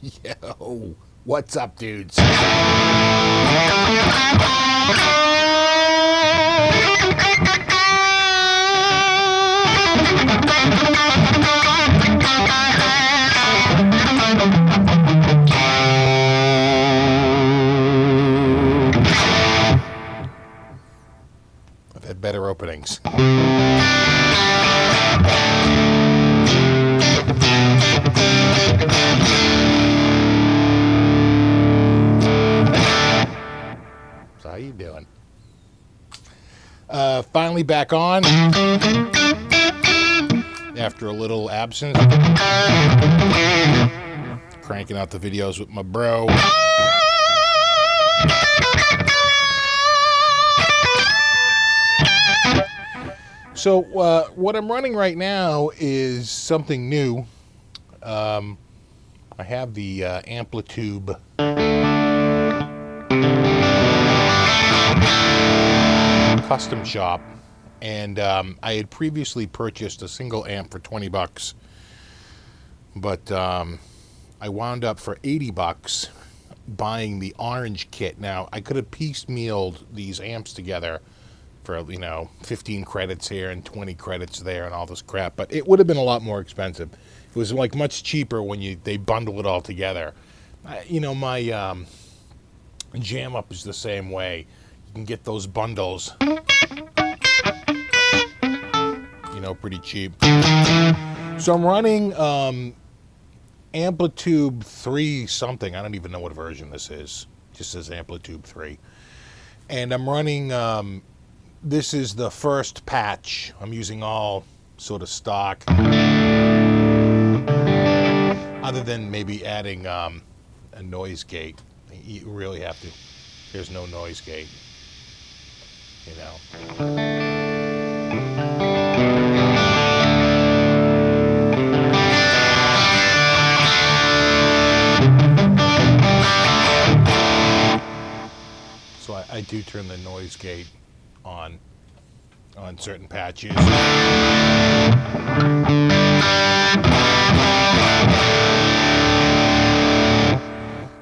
Yo, what's up, dudes? I've had better openings. So how you doing? Finally back on after a little absence. Cranking out the videos with my bro. So what I'm running right now is something new. I have the Amplitube custom shop, and I had previously purchased a single amp for 20 bucks, but I wound up for 80 bucks buying the orange kit. Now, I could have piecemealed these amps together for, 15 credits here and 20 credits there and all this crap, but it would have been a lot more expensive. It was like much cheaper when they bundle it all together. My Jam Up is the same way. You can get those bundles, pretty cheap. So I'm running Amplitube 3 something. I don't even know what version this is. It just says Amplitube 3. And I'm running, this is the first patch. I'm using all sort of stock. Other than maybe adding a noise gate. You really have to. There's no noise gate. So I do turn the noise gate on certain patches.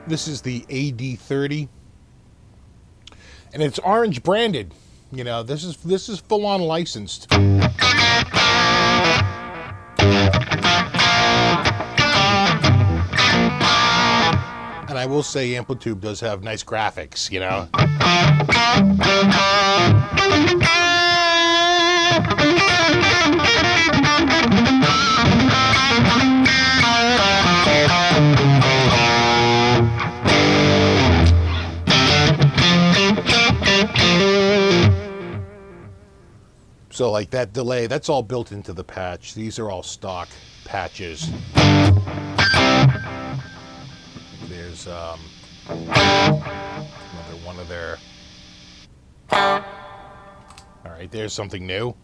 This is the AD30, and it's orange branded. This is full on licensed. And I will say Amplitube does have nice graphics, So like that delay, that's all built into the patch. These are all stock patches. There's another one of their... All right, there's something new.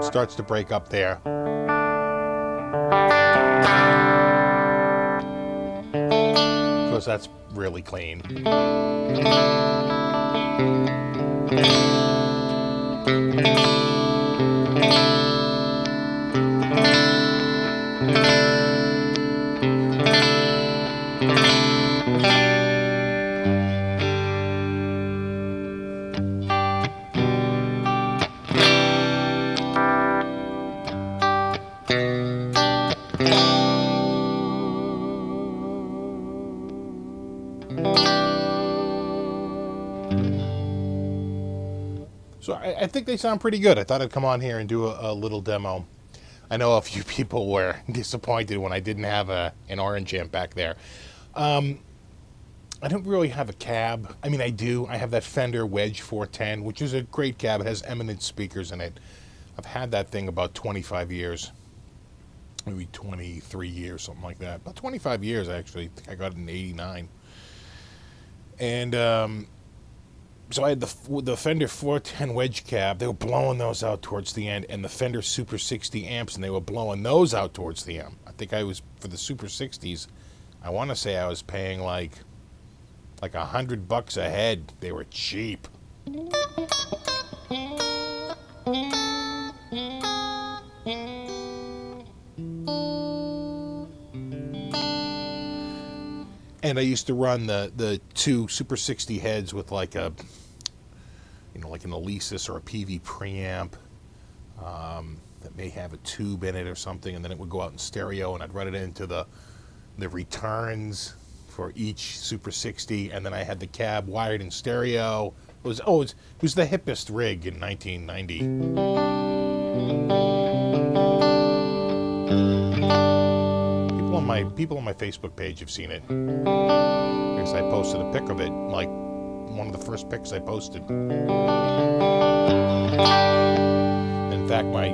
Starts to break up there. Of course, that's really clean. So I think they sound pretty good. I thought I'd come on here and do a little demo. I know a few people were disappointed when I didn't have an orange amp back there. I don't really have a cab. I mean, I do. I have that Fender Wedge 410, which is a great cab. It has eminent speakers in it. I've had that thing about 25 years. Maybe 23 years, something like that. About 25 years, actually. I think I got it in '89. And So I had the Fender 410 wedge cab. They were blowing those out towards the end, and the Fender Super 60 amps, and they were blowing those out towards the end. I think I was, for the Super 60s, I want to say I was paying like $100 a head. They were cheap. And I used to run the two Super 60 heads with like a, like an Alesis or a PV preamp that may have a tube in it or something, and then it would go out in stereo, and I'd run it into the returns for each Super 60, and then I had the cab wired in stereo. It was the hippest rig in 1990. People on my Facebook page have seen it. Because I posted a pic of it, like one of the first pics I posted. In fact, my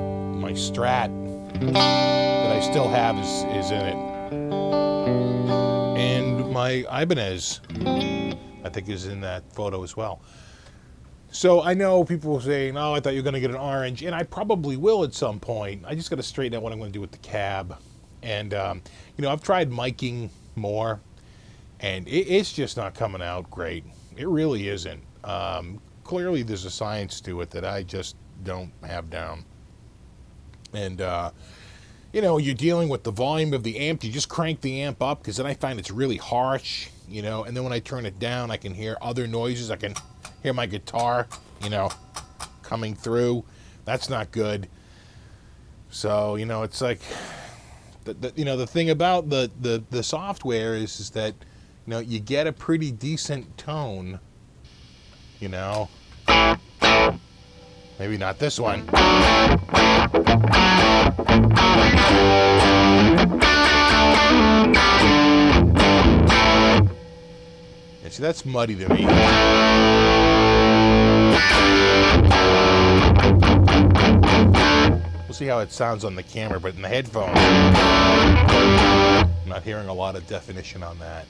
Strat that I still have is in it. And my Ibanez, I think, is in that photo as well. So I know people will say, "Oh, I thought you were going to get an orange," and I probably will at some point. I just got to straighten out what I'm going to do with the cab. And, I've tried miking more, and it's just not coming out great. It really isn't. Clearly, there's a science to it that I just don't have down. And, you're dealing with the volume of the amp. You just crank the amp up, because then I find it's really harsh, and then when I turn it down, I can hear other noises. I can hear my guitar, coming through. That's not good. So, it's like... The thing about the software is that, you get a pretty decent tone, Maybe not this one. Yeah, see, that's muddy to me. We'll see how it sounds on the camera, but in the headphones, I'm not hearing a lot of definition on that.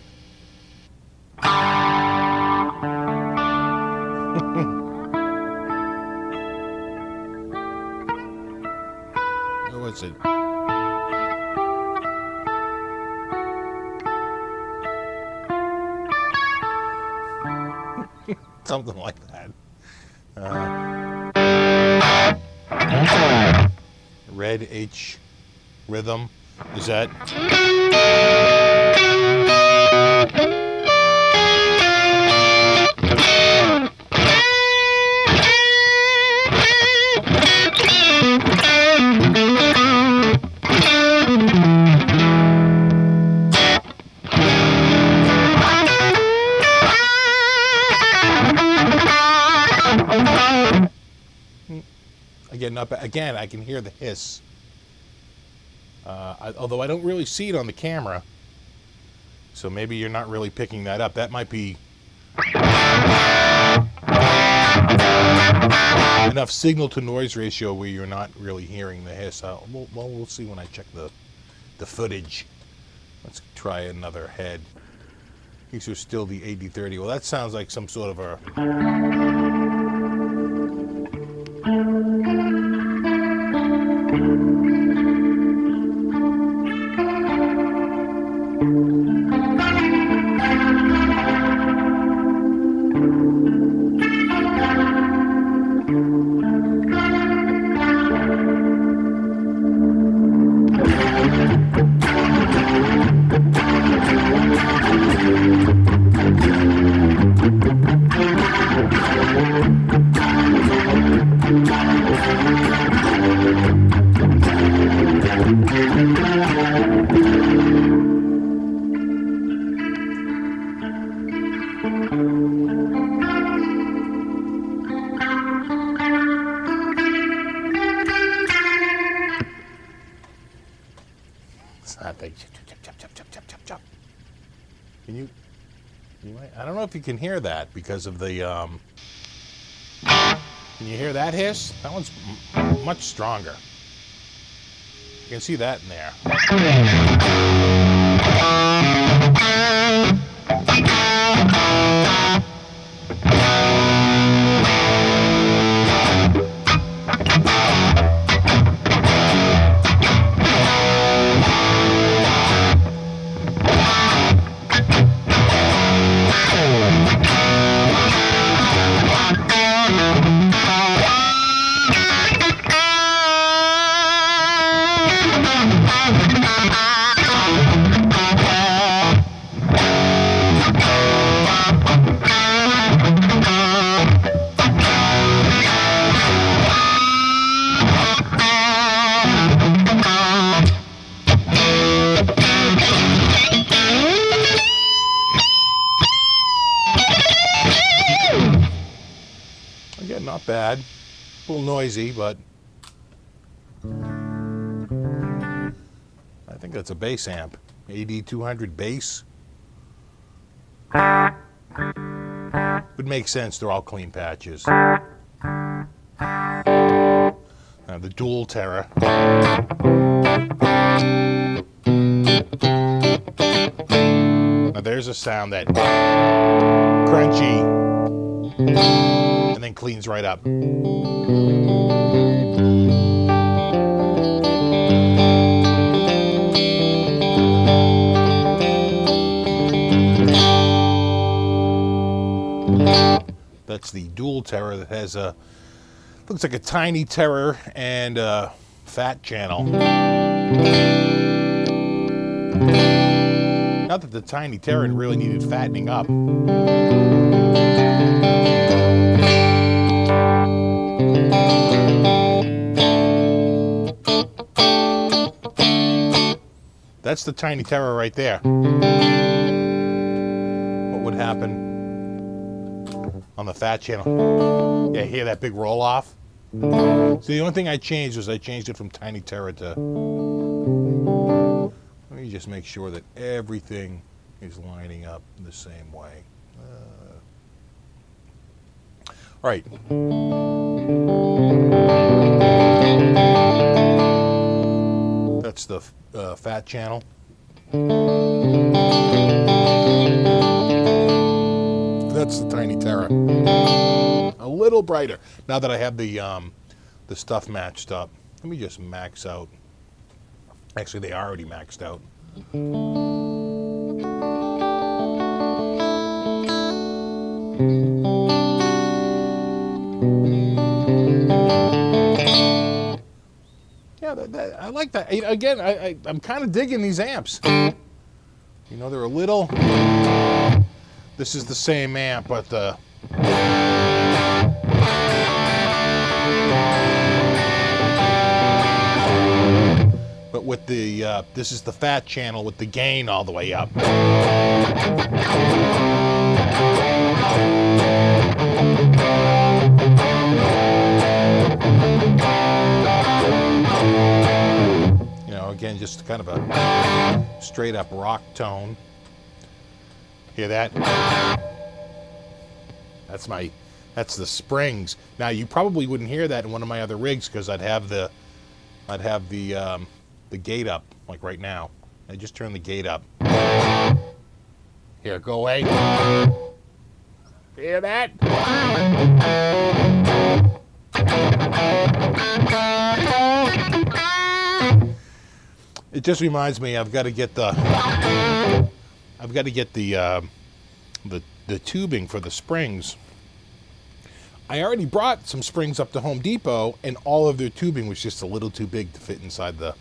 What was it? Something like that. Red H rhythm. Is that? Again, I can hear the hiss. Although I don't really see it on the camera. So maybe you're not really picking that up. That might be enough signal to noise ratio where you're not really hearing the hiss. We'll see when I check the footage. Let's try another head. These are still the 8030. Well, that sounds like some sort of a... It's not like chop. Can you might, I don't know if you can hear that because of the can you hear that hiss? That one's much stronger. You can see that in there. Again, not bad. A little noisy, but I think that's a bass amp. AD200 bass. Would make sense. They're all clean patches. The Dual Terra. Now there's a sound that crunchy and then cleans right up. That's the Dual Terra that has a, looks like a tiny Terra and a fat channel. Not that the tiny Terra really needed fattening up. That's the tiny Terra right there. What would happen on the fat channel? Yeah, hear that big roll off? So the only thing I changed was I changed it from tiny Terra to... Let me just make sure that everything is lining up the same way. All right. That's the fat channel. That's the tiny Terra. A little brighter. Now that I have the stuff matched up, let me just max out. Actually, they already maxed out. Yeah, I like that. Again, I'm kind of digging these amps. You know, they're a little... This is the same amp, but the... But with the, this is the fat channel with the gain all the way up. You know, again, just kind of a straight up rock tone. Hear that? That's the springs. Now you probably wouldn't hear that in one of my other rigs because I'd have the gate up, like right now. I just turn the gate up. Here, go away. Hear that? It just reminds me I've got to get the tubing for the springs. I already brought some springs up to Home Depot, and all of their tubing was just a little too big to fit inside the,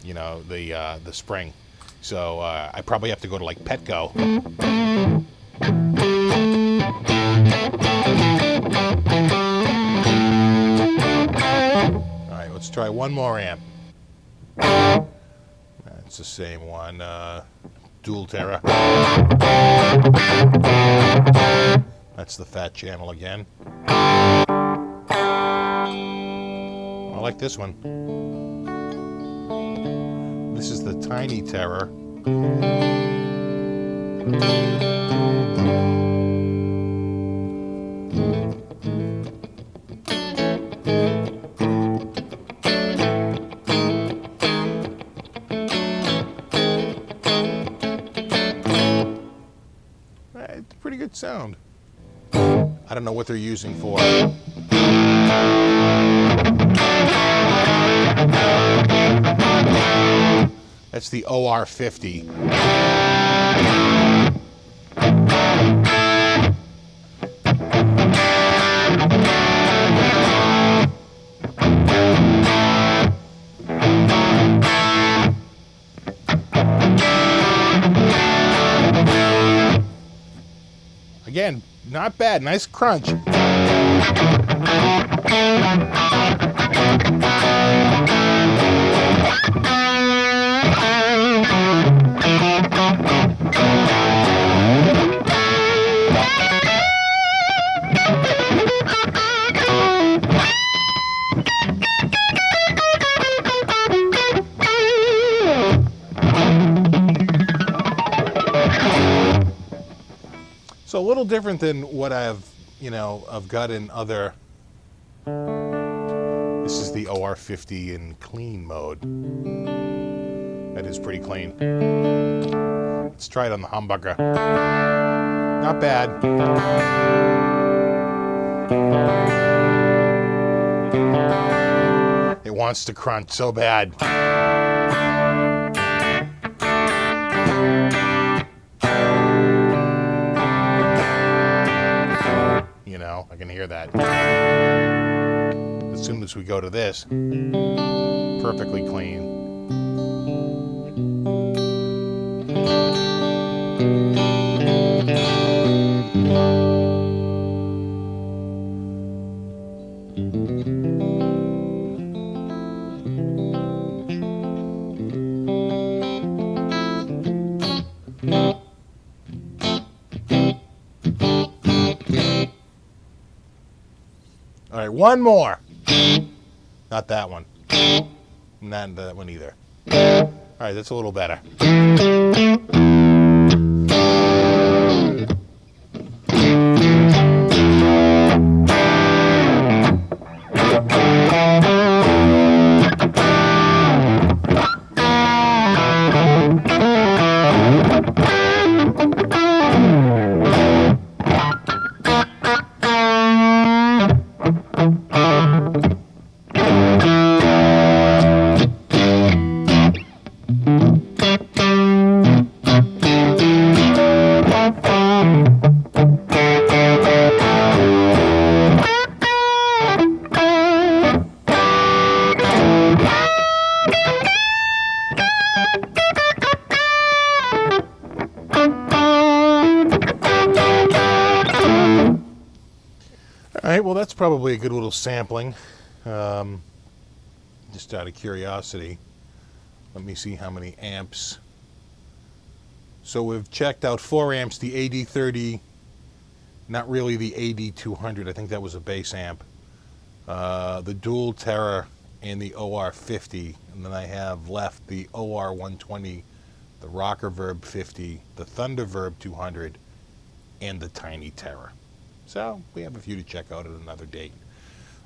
you know, the spring. So I probably have to go to like Petco. All right, let's try one more amp. That's the same one. Dual Terra. That's the fat channel again. I like this one. This is the tiny Terra. It's a pretty good sound. I don't know what they're using for. That's the OR50. Again, not bad. Nice crunch. So a little different than what I've got in other. This is the OR50 in clean mode. That is pretty clean. Let's try it on the humbucker. Not bad. It wants to crunch so bad. I can hear that. As soon as we go to this, perfectly clean. All right, one more. Not that one. Not that one either. All right, that's a little better. All right, well, that's probably a good little sampling. Just out of curiosity, let me see how many amps. So we've checked out 4 amps, the AD30, not really the AD200, I think that was a bass amp, the Dual Terror, and the OR50, and then I have left the OR120, the Rocker Verb 50, the Thunder Verb 200, and the Tiny Terror. So we have a few to check out at another date.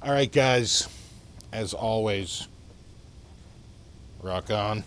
All right, guys, as always, rock on.